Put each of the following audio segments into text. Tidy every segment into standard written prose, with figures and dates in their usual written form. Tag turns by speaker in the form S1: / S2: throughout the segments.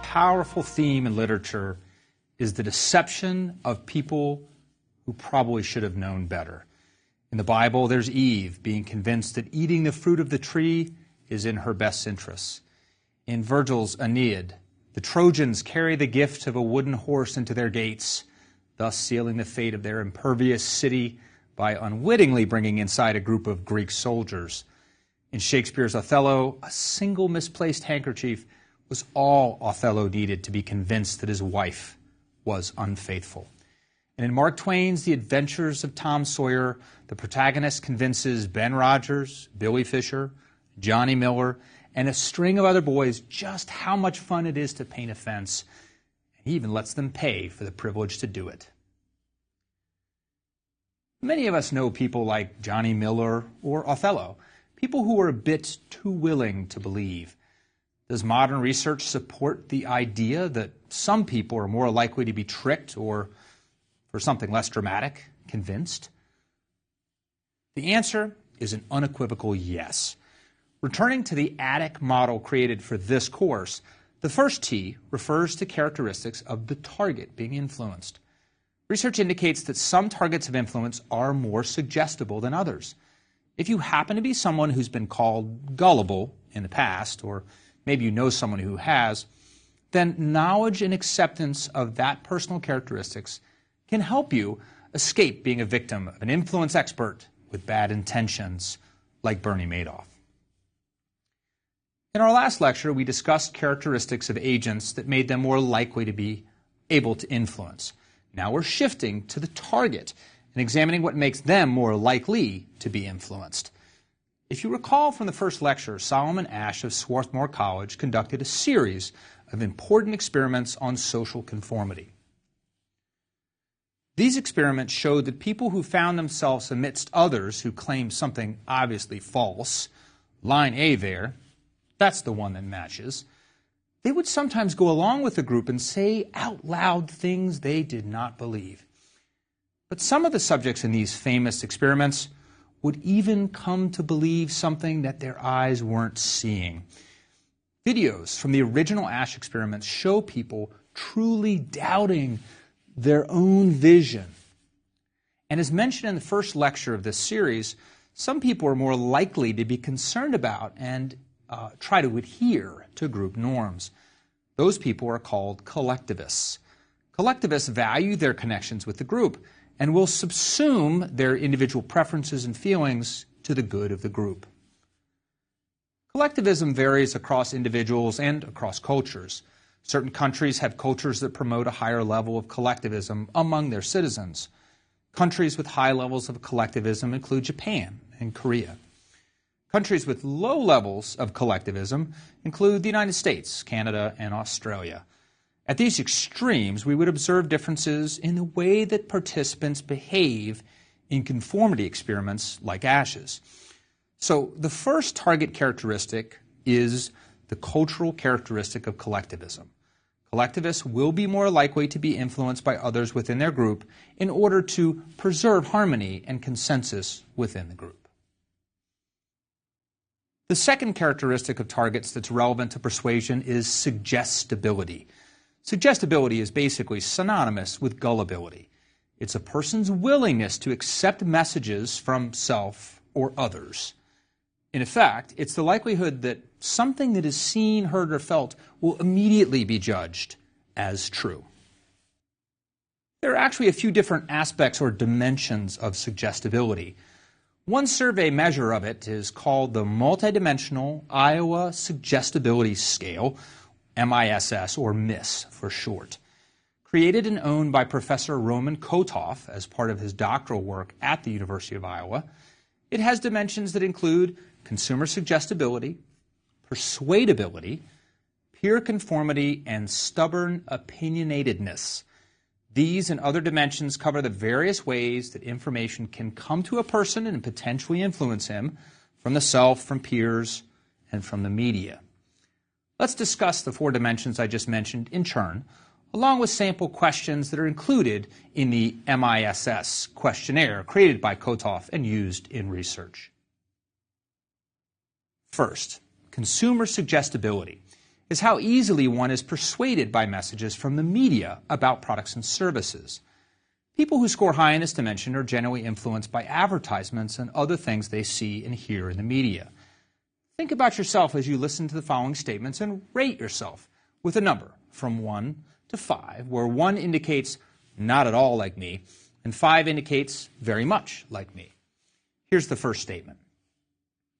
S1: Powerful theme in literature is the deception of people who probably should have known better. In the Bible, there's Eve being convinced that eating the fruit of the tree is in her best interests. In Virgil's Aeneid, the Trojans carry the gift of a wooden horse into their gates, thus sealing the fate of their impervious city by unwittingly bringing inside a group of Greek soldiers. In Shakespeare's Othello, a single misplaced handkerchief was all Othello needed to be convinced that his wife was unfaithful. And in Mark Twain's The Adventures of Tom Sawyer, the protagonist convinces Ben Rogers, Billy Fisher, Johnny Miller, and a string of other boys just how much fun it is to paint a fence. And he even lets them pay for the privilege to do it. Many of us know people like Johnny Miller or Othello, people who are a bit too willing to believe. Does modern research support the idea that some people are more likely to be tricked or, for something less dramatic, convinced? The answer is an unequivocal yes. Returning to the attic model created for this course, the first T refers to characteristics of the target being influenced. Research indicates that some targets of influence are more suggestible than others. If you happen to be someone who's been called gullible in the past, or maybe you know someone who has, then knowledge and acceptance of that personal characteristics can help you escape being a victim of an influence expert with bad intentions like Bernie Madoff. In our last lecture, we discussed characteristics of agents that made them more likely to be able to influence. Now we're shifting to the target and examining what makes them more likely to be influenced. If you recall from the first lecture, Solomon Asch of Swarthmore College conducted a series of important experiments on social conformity. These experiments showed that people who found themselves amidst others who claimed something obviously false, line A there, that's the one that matches, they would sometimes go along with the group and say out loud things they did not believe. But some of the subjects in these famous experiments would even come to believe something that their eyes weren't seeing. Videos from the original Asch experiments show people truly doubting their own vision. And as mentioned in the first lecture of this series, some people are more likely to be concerned about and try to adhere to group norms. Those people are called collectivists. Collectivists value their connections with the group and will subsume their individual preferences and feelings to the good of the group. Collectivism varies across individuals and across cultures. Certain countries have cultures that promote a higher level of collectivism among their citizens. Countries with high levels of collectivism include Japan and Korea. Countries with low levels of collectivism include the United States, Canada, and Australia. At these extremes, we would observe differences in the way that participants behave in conformity experiments like Asch's. So the first target characteristic is the cultural characteristic of collectivism. Collectivists will be more likely to be influenced by others within their group in order to preserve harmony and consensus within the group. The second characteristic of targets that's relevant to persuasion is suggestibility. Suggestibility is basically synonymous with gullibility. It's a person's willingness to accept messages from self or others. In effect, it's the likelihood that something that is seen, heard, or felt will immediately be judged as true. There are actually a few different aspects or dimensions of suggestibility. One survey measure of it is called the Multidimensional Iowa Suggestibility Scale, MISS, or MISS for short. Created and owned by Professor Roman Kotoff as part of his doctoral work at the University of Iowa, it has dimensions that include consumer suggestibility, persuadability, peer conformity, and stubborn opinionatedness. These and other dimensions cover the various ways that information can come to a person and potentially influence him from the self, from peers, and from the media. Let's discuss the four dimensions I just mentioned in turn, along with sample questions that are included in the MISS questionnaire created by Kotoff and used in research. First, consumer suggestibility is how easily one is persuaded by messages from the media about products and services. People who score high in this dimension are generally influenced by advertisements and other things they see and hear in the media. Think about yourself as you listen to the following statements and rate yourself with a number from 1 to 5, where 1 indicates not at all like me, and 5 indicates very much like me. Here's the first statement.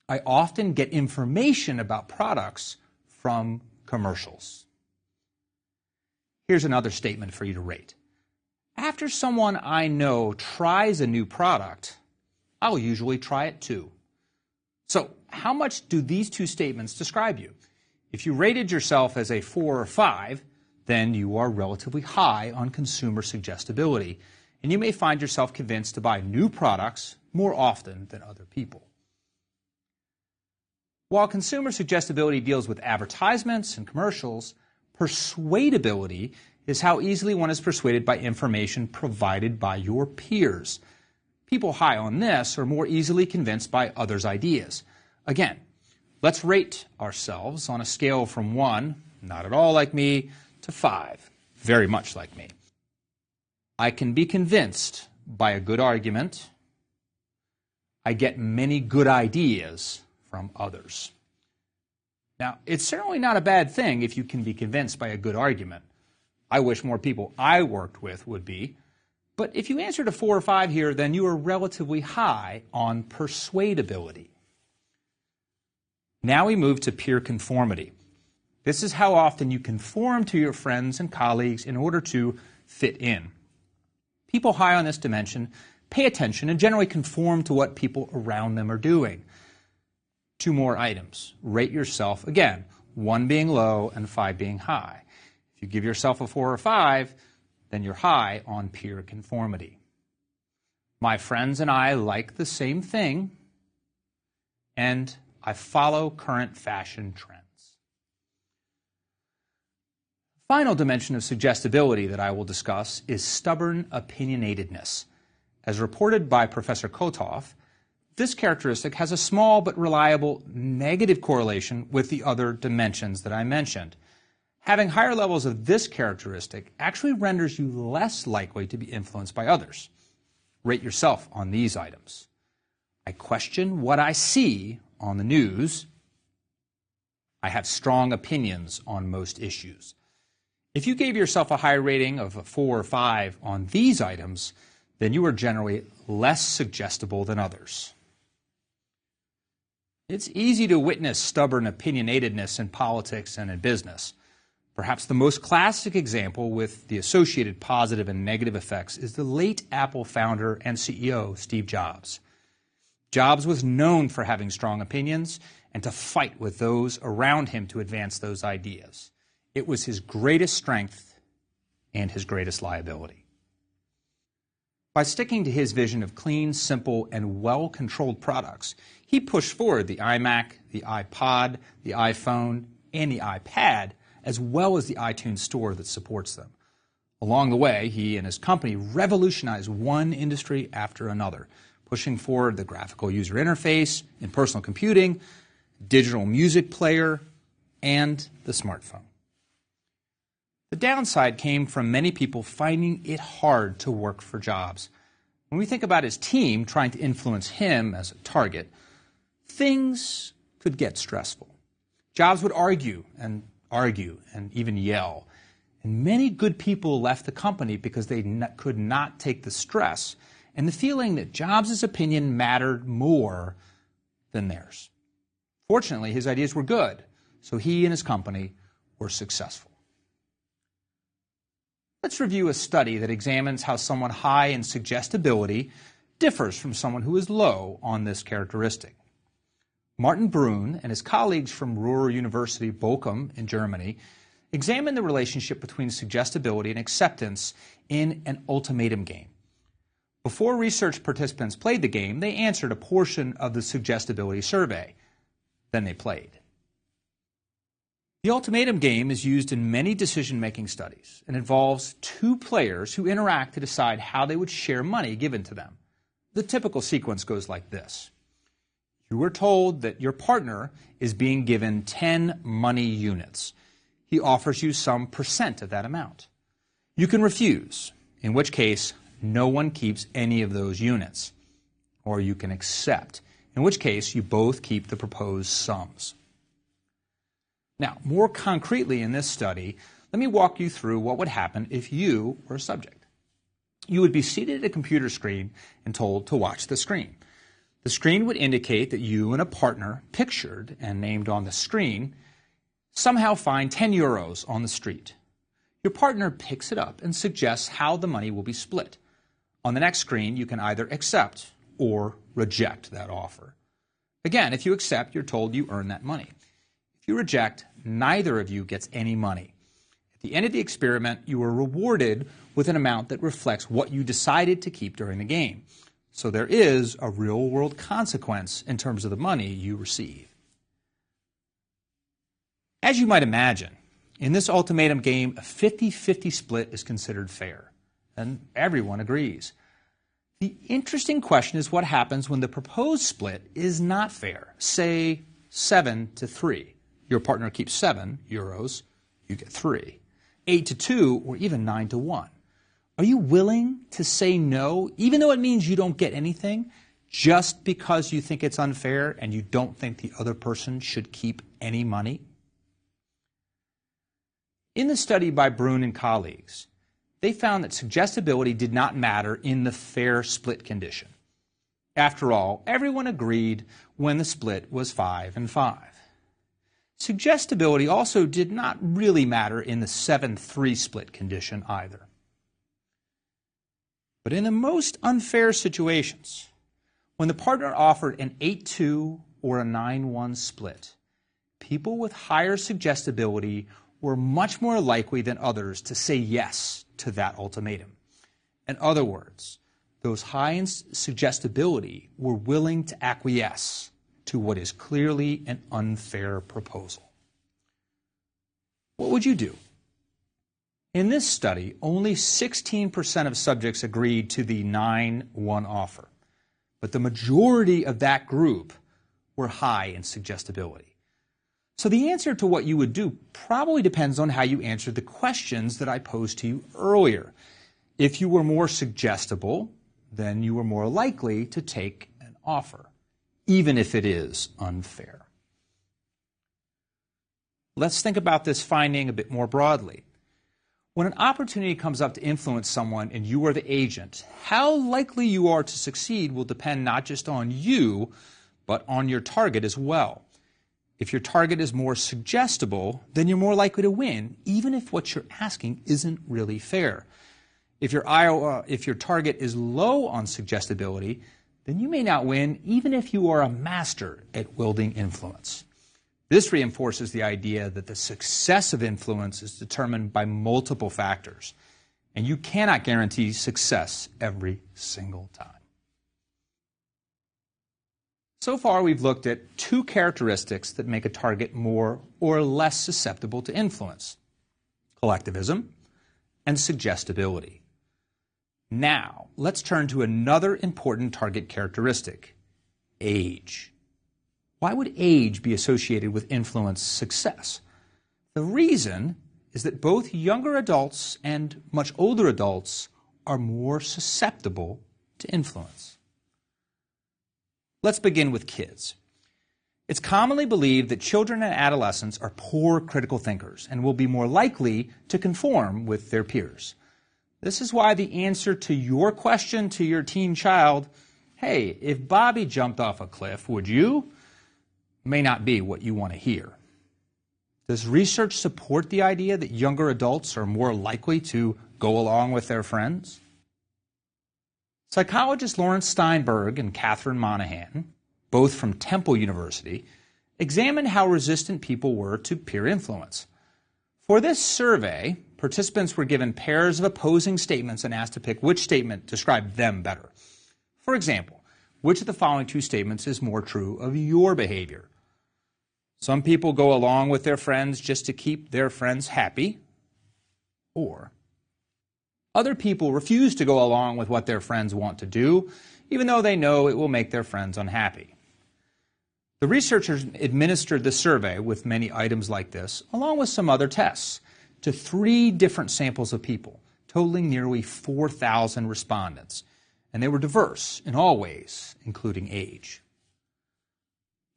S1: I often get information about products from commercials. Here's another statement for you to rate. After someone I know tries a new product, I'll usually try it too. So, how much do these two statements describe you? If you rated yourself as a 4 or 5, then you are relatively high on consumer suggestibility, and you may find yourself convinced to buy new products more often than other people. While consumer suggestibility deals with advertisements and commercials, persuadability is how easily one is persuaded by information provided by your peers. People high on this are more easily convinced by others' ideas. Again, let's rate ourselves on a scale from 1, not at all like me, to 5, very much like me. I can be convinced by a good argument. I get many good ideas from others. Now, it's certainly not a bad thing if you can be convinced by a good argument. I wish more people I worked with would be. But if you answered a 4 or 5 here, then you are relatively high on persuadability. Now we move to peer conformity. This is how often you conform to your friends and colleagues in order to fit in. People high on this dimension pay attention and generally conform to what people around them are doing. 2 more items. Rate yourself, again, 1 being low and 5 being high. If you give yourself a 4 or 5, then you're high on peer conformity. My friends and I like the same thing, and I follow current fashion trends. The final dimension of suggestibility that I will discuss is stubborn opinionatedness. As reported by Professor Kotoff, this characteristic has a small but reliable negative correlation with the other dimensions that I mentioned. Having higher levels of this characteristic actually renders you less likely to be influenced by others. Rate yourself on these items. I question what I see on the news. I have strong opinions on most issues. If you gave yourself a high rating of a 4 or 5 on these items, then you are generally less suggestible than others. It's easy to witness stubborn opinionatedness in politics and in business. Perhaps the most classic example with the associated positive and negative effects is the late Apple founder and CEO, Steve Jobs. Jobs was known for having strong opinions and to fight with those around him to advance those ideas. It was his greatest strength and his greatest liability. By sticking to his vision of clean, simple, and well-controlled products, he pushed forward the iMac, the iPod, the iPhone, and the iPad, as well as the iTunes Store that supports them. Along the way, he and his company revolutionized one industry after another, pushing forward the graphical user interface in personal computing, digital music player, and the smartphone. The downside came from many people finding it hard to work for Jobs. When we think about his team trying to influence him as a target, things could get stressful. Jobs would argue and even yell. And many good people left the company because they could not take the stress and the feeling that Jobs' opinion mattered more than theirs. Fortunately, his ideas were good, so he and his company were successful. Let's review a study that examines how someone high in suggestibility differs from someone who is low on this characteristic. Martin Brunn and his colleagues from Ruhr University Bochum in Germany examined the relationship between suggestibility and acceptance in an ultimatum game. Before research participants played the game, they answered a portion of the suggestibility survey. Then they played. The ultimatum game is used in many decision-making studies and involves two players who interact to decide how they would share money given to them. The typical sequence goes like this. You are told that your partner is being given 10 money units. He offers you some percent of that amount. You can refuse, in which case no one keeps any of those units. Or you can accept, in which case you both keep the proposed sums. Now, more concretely in this study, let me walk you through what would happen if you were a subject. You would be seated at a computer screen and told to watch the screen. The screen would indicate that you and a partner, pictured and named on the screen, somehow find 10 euros on the street. Your partner picks it up and suggests how the money will be split. On the next screen, you can either accept or reject that offer. Again, if you accept, you're told you earn that money. If you reject, neither of you gets any money. At the end of the experiment, you are rewarded with an amount that reflects what you decided to keep during the game. So there is a real-world consequence in terms of the money you receive. As you might imagine, in this ultimatum game, a 50-50 split is considered fair, and everyone agrees. The interesting question is what happens when the proposed split is not fair, say 7-3. Your partner keeps 7 euros, you get 3. 8-2, or even 9-1. Are you willing to say no, even though it means you don't get anything, just because you think it's unfair and you don't think the other person should keep any money? In the study by Brun and colleagues, they found that suggestibility did not matter in the fair split condition. After all, everyone agreed when the split was 5-5. Suggestibility also did not really matter in the 7-3 split condition either. But in the most unfair situations, when the partner offered an 8-2 or a 9-1 split, people with higher suggestibility were much more likely than others to say yes to that ultimatum. In other words, those high in suggestibility were willing to acquiesce to what is clearly an unfair proposal. What would you do? In this study, only 16% of subjects agreed to the 9-1 offer, but the majority of that group were high in suggestibility. So the answer to what you would do probably depends on how you answered the questions that I posed to you earlier. If you were more suggestible, then you were more likely to take an offer, even if it is unfair. Let's think about this finding a bit more broadly. When an opportunity comes up to influence someone and you are the agent, how likely you are to succeed will depend not just on you, but on your target as well. If your target is more suggestible, then you're more likely to win, even if what you're asking isn't really fair. If your target is low on suggestibility, then you may not win, even if you are a master at wielding influence. This reinforces the idea that the success of influence is determined by multiple factors, and you cannot guarantee success every single time. So far, we've looked at two characteristics that make a target more or less susceptible to influence: collectivism and suggestibility. Now, let's turn to another important target characteristic: age. Why would age be associated with influence success? The reason is that both younger adults and much older adults are more susceptible to influence. Let's begin with kids. It's commonly believed that children and adolescents are poor critical thinkers and will be more likely to conform with their peers. This is why the answer to your question to your teen child, "Hey, if Bobby jumped off a cliff, would you?" may not be what you want to hear. Does research support the idea that younger adults are more likely to go along with their friends? Psychologists Lawrence Steinberg and Catherine Monahan, both from Temple University, examined how resistant people were to peer influence. For this survey, participants were given pairs of opposing statements and asked to pick which statement described them better. For example, which of the following two statements is more true of your behavior? Some people go along with their friends just to keep their friends happy, or other people refuse to go along with what their friends want to do, even though they know it will make their friends unhappy. The researchers administered the survey with many items like this, along with some other tests, to 3 different samples of people, totaling nearly 4,000 respondents, and they were diverse in all ways, including age.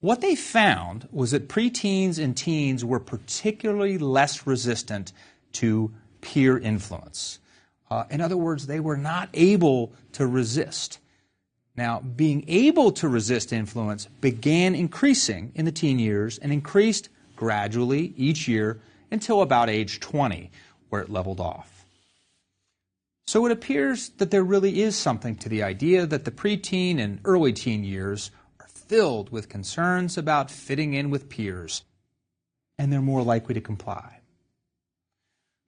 S1: What they found was that preteens and teens were particularly less resistant to peer influence. In other words, they were not able to resist. Now, being able to resist influence began increasing in the teen years and increased gradually each year until about age 20, where it leveled off. So it appears that there really is something to the idea that the preteen and early teen years are filled with concerns about fitting in with peers, and they're more likely to comply.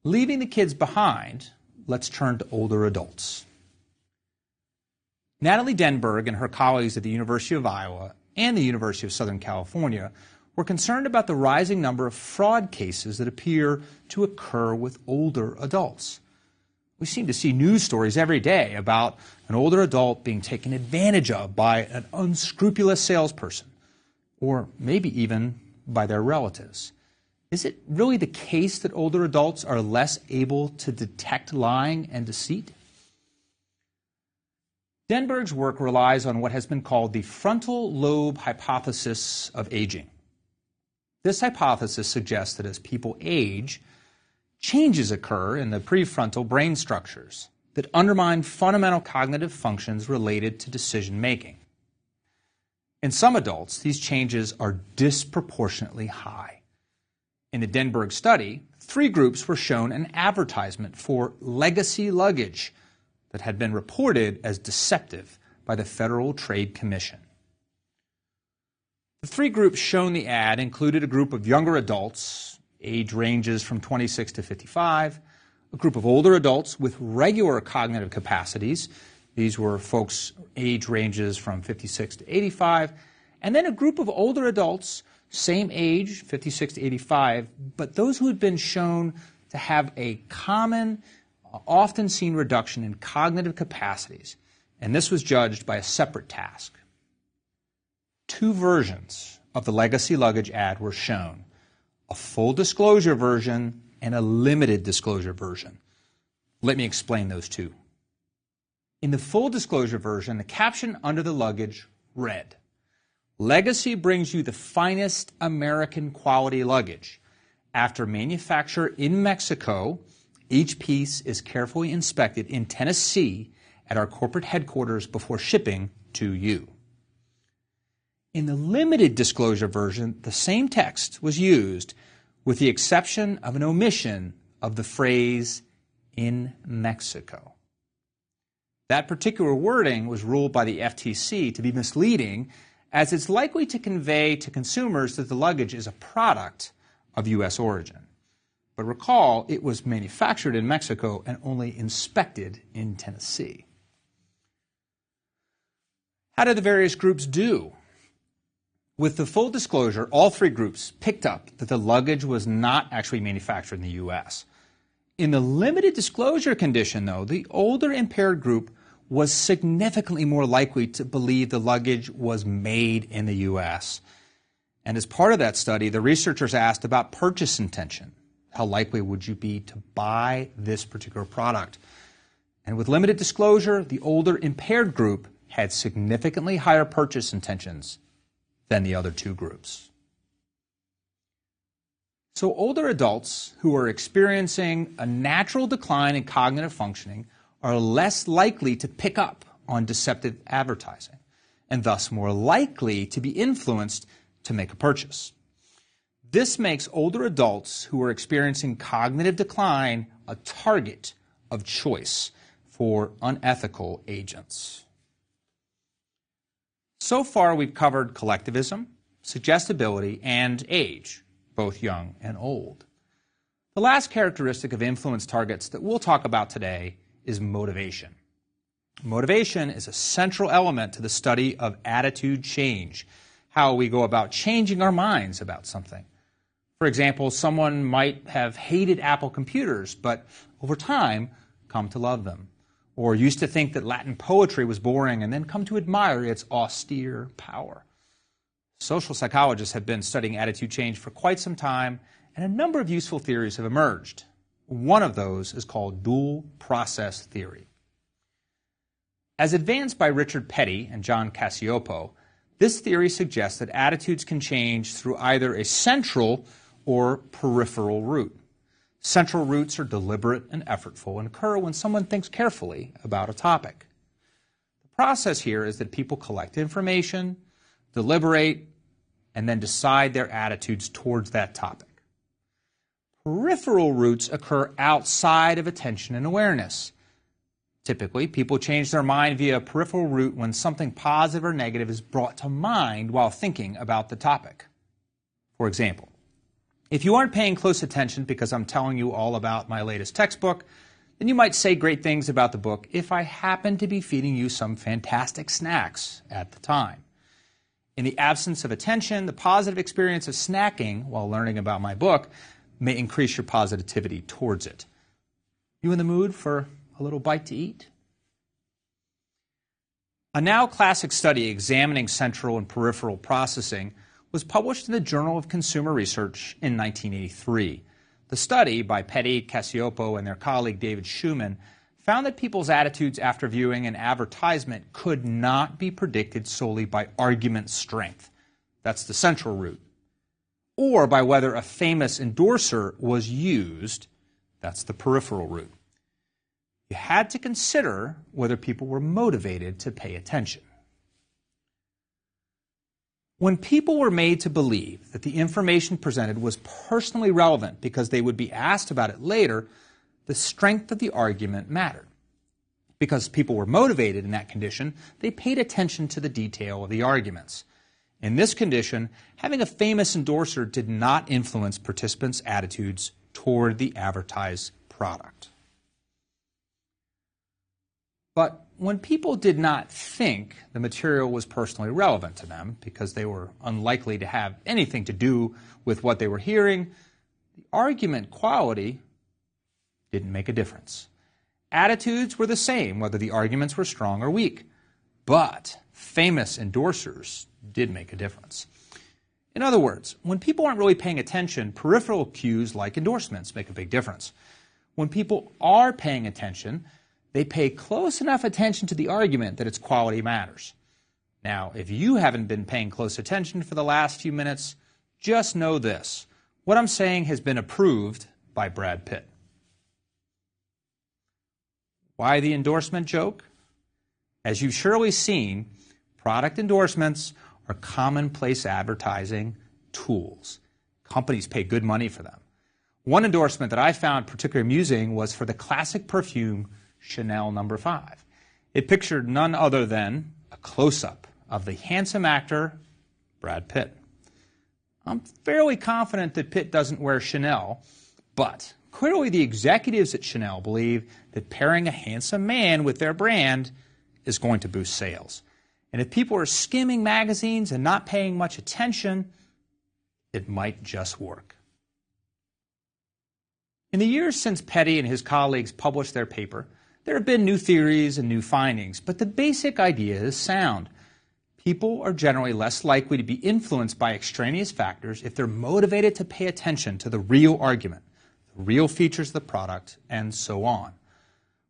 S1: Leaving the kids behind, let's turn to older adults. Natalie Denberg and her colleagues at the University of Iowa and the University of Southern California were concerned about the rising number of fraud cases that appear to occur with older adults. We seem to see news stories every day about an older adult being taken advantage of by an unscrupulous salesperson, or maybe even by their relatives. Is it really the case that older adults are less able to detect lying and deceit? Denberg's work relies on what has been called the frontal lobe hypothesis of aging. This hypothesis suggests that as people age, changes occur in the prefrontal brain structures that undermine fundamental cognitive functions related to decision making. In some adults, these changes are disproportionately high. In the Denberg study, 3 groups were shown an advertisement for legacy luggage that had been reported as deceptive by the Federal Trade Commission. The 3 groups shown in the ad included a group of younger adults, age ranges from 26 to 55, a group of older adults with regular cognitive capacities. These were folks age ranges from 56 to 85, and then a group of older adults, same age, 56 to 85, but those who had been shown to have a common, often seen reduction in cognitive capacities, and this was judged by a separate task. 2 versions of the legacy luggage ad were shown, a full disclosure version and a limited disclosure version. Let me explain those 2. In the full disclosure version, the caption under the luggage read, "Legacy brings you the finest American quality luggage. After manufacture in Mexico, each piece is carefully inspected in Tennessee at our corporate headquarters before shipping to you." In the limited disclosure version, the same text was used with the exception of an omission of the phrase, "in Mexico." That particular wording was ruled by the FTC to be misleading, as it's likely to convey to consumers that the luggage is a product of U.S. origin. But recall, it was manufactured in Mexico and only inspected in Tennessee. How did the various groups do? With the full disclosure, all 3 groups picked up that the luggage was not actually manufactured in the U.S. In the limited disclosure condition, though, the older impaired group was significantly more likely to believe the luggage was made in the U.S. And as part of that study, the researchers asked about purchase intention. How likely would you be to buy this particular product? And with limited disclosure, the older impaired group had significantly higher purchase intentions than the other 2 groups. So older adults who are experiencing a natural decline in cognitive functioning are less likely to pick up on deceptive advertising, and thus more likely to be influenced to make a purchase. This makes older adults who are experiencing cognitive decline a target of choice for unethical agents. So far, we've covered collectivism, suggestibility, and age, both young and old. The last characteristic of influence targets that we'll talk about today is motivation. Motivation is a central element to the study of attitude change, how we go about changing our minds about something. For example, someone might have hated Apple computers, but over time come to love them, or used to think that Latin poetry was boring and then come to admire its austere power. Social psychologists have been studying attitude change for quite some time, and a number of useful theories have emerged. One of those is called dual process theory. As advanced by Richard Petty and John Cacioppo, this theory suggests that attitudes can change through either a central or peripheral route. Central routes are deliberate and effortful and occur when someone thinks carefully about a topic. The process here is that people collect information, deliberate, and then decide their attitudes towards that topic. Peripheral routes occur outside of attention and awareness. Typically, people change their mind via a peripheral route when something positive or negative is brought to mind while thinking about the topic. For example, if you aren't paying close attention because I'm telling you all about my latest textbook, then you might say great things about the book if I happen to be feeding you some fantastic snacks at the time. In the absence of attention, the positive experience of snacking while learning about my book may increase your positivity towards it. You in the mood for a little bite to eat? A now classic study examining central and peripheral processing was published in the Journal of Consumer Research in 1983. The study by Petty, Cacioppo, and their colleague David Schumann found that people's attitudes after viewing an advertisement could not be predicted solely by argument strength. That's the central route. Or by whether a famous endorser was used. That's the peripheral route. You had to consider whether people were motivated to pay attention. When people were made to believe that the information presented was personally relevant because they would be asked about it later, the strength of the argument mattered. Because people were motivated in that condition, they paid attention to the detail of the arguments. In this condition, having a famous endorser did not influence participants' attitudes toward the advertised product. But when people did not think the material was personally relevant to them because they were unlikely to have anything to do with what they were hearing, the argument quality didn't make a difference. Attitudes were the same whether the arguments were strong or weak, but famous endorsers did make a difference. In other words, when people aren't really paying attention, peripheral cues like endorsements make a big difference. When people are paying attention, they pay close enough attention to the argument that its quality matters. Now, if you haven't been paying close attention for the last few minutes, just know this. What I'm saying has been approved by Brad Pitt. Why the endorsement joke? As you've surely seen, product endorsements are commonplace advertising tools. Companies pay good money for them. One endorsement that I found particularly amusing was for the classic perfume Chanel No. 5. It pictured none other than a close-up of the handsome actor Brad Pitt. I'm fairly confident that Pitt doesn't wear Chanel, but clearly the executives at Chanel believe that pairing a handsome man with their brand is going to boost sales. And if people are skimming magazines and not paying much attention, it might just work. In the years since Petty and his colleagues published their paper, there have been new theories and new findings, but the basic idea is sound. People are generally less likely to be influenced by extraneous factors if they're motivated to pay attention to the real argument, the real features of the product, and so on.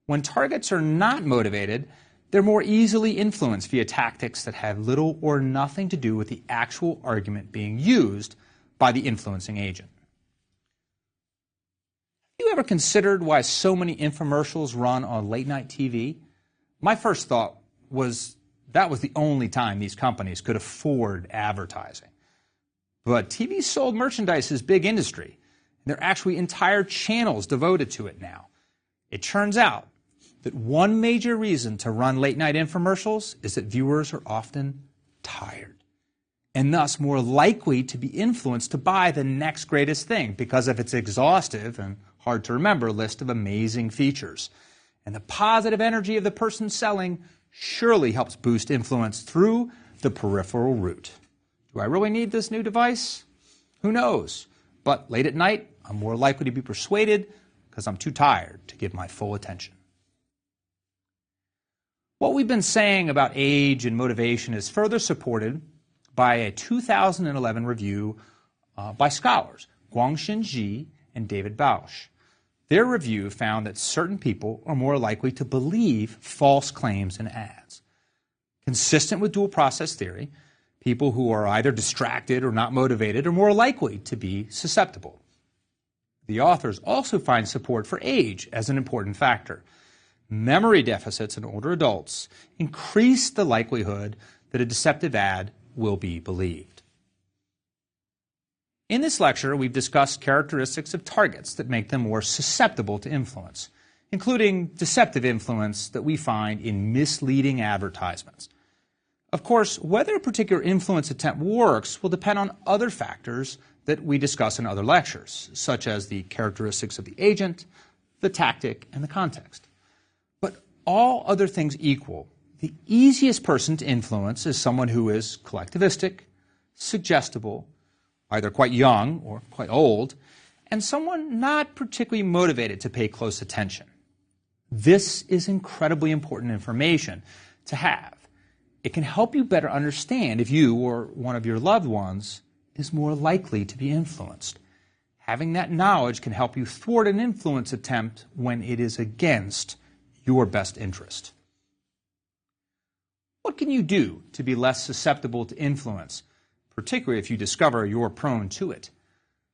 S1: When targets are not motivated, they're more easily influenced via tactics that have little or nothing to do with the actual argument being used by the influencing agent. Have you ever considered why so many infomercials run on late-night TV? My first thought was that was the only time these companies could afford advertising. But TV sold merchandise is big industry. There are actually entire channels devoted to it now. It turns out that one major reason to run late-night infomercials is that viewers are often tired and thus more likely to be influenced to buy the next greatest thing because of its exhaustive and hard-to-remember list of amazing features. And the positive energy of the person selling surely helps boost influence through the peripheral route. Do I really need this new device? Who knows? But late at night, I'm more likely to be persuaded because I'm too tired to give my full attention. What we've been saying about age and motivation is further supported by a 2011 review by scholars, Guangxin Ji and David Bausch. Their review found that certain people are more likely to believe false claims in ads. Consistent with dual process theory, people who are either distracted or not motivated are more likely to be susceptible. The authors also find support for age as an important factor. Memory deficits in older adults increase the likelihood that a deceptive ad will be believed. In this lecture, we've discussed characteristics of targets that make them more susceptible to influence, including deceptive influence that we find in misleading advertisements. Of course, whether a particular influence attempt works will depend on other factors that we discuss in other lectures, such as the characteristics of the agent, the tactic, and the context. But all other things equal, the easiest person to influence is someone who is collectivistic, suggestible, either quite young or quite old, and someone not particularly motivated to pay close attention. This is incredibly important information to have. It can help you better understand if you or one of your loved ones is more likely to be influenced. Having that knowledge can help you thwart an influence attempt when it is against your best interest. What can you do to be less susceptible to influence, particularly if you discover you're prone to it?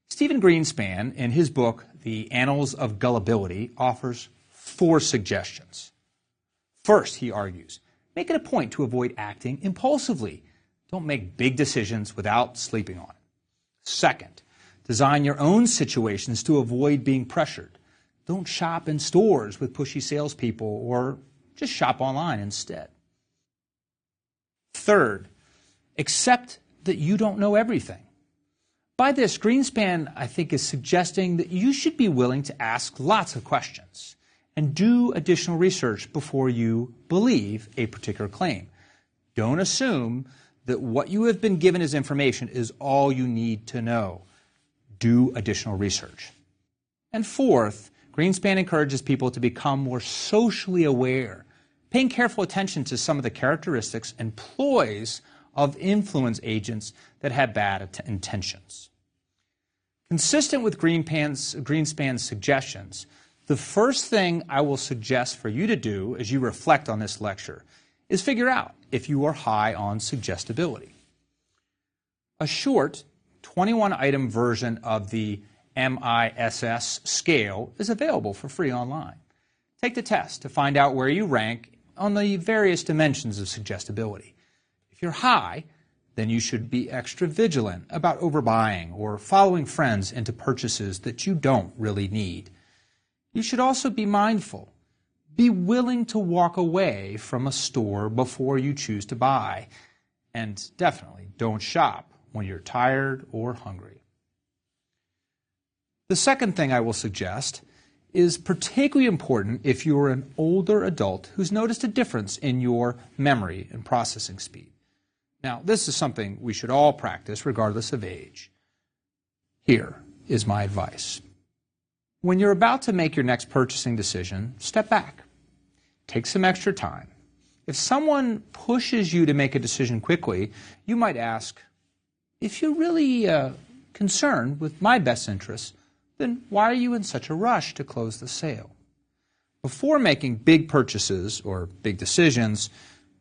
S1: Stephen Greenspan, in his book, The Annals of Gullibility, offers 4 suggestions. First, he argues, make it a point to avoid acting impulsively. Don't make big decisions without sleeping on it. Second, design your own situations to avoid being pressured. Don't shop in stores with pushy salespeople, or just shop online instead. Third, accept that you don't know everything. By this, Greenspan, I think, is suggesting that you should be willing to ask lots of questions and do additional research before you believe a particular claim. Don't assume that what you have been given as information is all you need to know. Do additional research. And fourth, Greenspan encourages people to become more socially aware, paying careful attention to some of the characteristics and ploys of influence agents that have bad intentions. Consistent with Greenspan's suggestions, the first thing I will suggest for you to do as you reflect on this lecture is figure out if you are high on suggestibility. A short 21-item version of the MISS scale is available for free online. Take the test to find out where you rank on the various dimensions of suggestibility. If you're high, then you should be extra vigilant about overbuying or following friends into purchases that you don't really need. You should also be mindful. Be willing to walk away from a store before you choose to buy. And definitely don't shop when you're tired or hungry. The second thing I will suggest is particularly important if you're an older adult who's noticed a difference in your memory and processing speed. Now, this is something we should all practice regardless of age. Here is my advice. When you're about to make your next purchasing decision, step back. Take some extra time. If someone pushes you to make a decision quickly, you might ask, if you're really concerned with my best interests, then why are you in such a rush to close the sale? Before making big purchases or big decisions,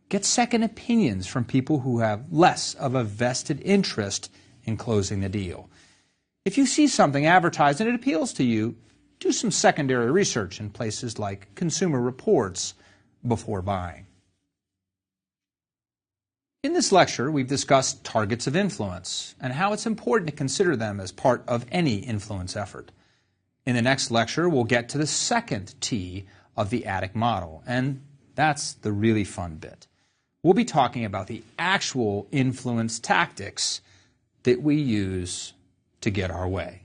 S1: get second opinions from people who have less of a vested interest in closing the deal. If you see something advertised and it appeals to you, do some secondary research in places like Consumer Reports before buying. In this lecture, we've discussed targets of influence and how it's important to consider them as part of any influence effort. In the next lecture, we'll get to the second T of the ADDIC model, and that's the really fun bit. We'll be talking about the actual influence tactics that we use to get our way.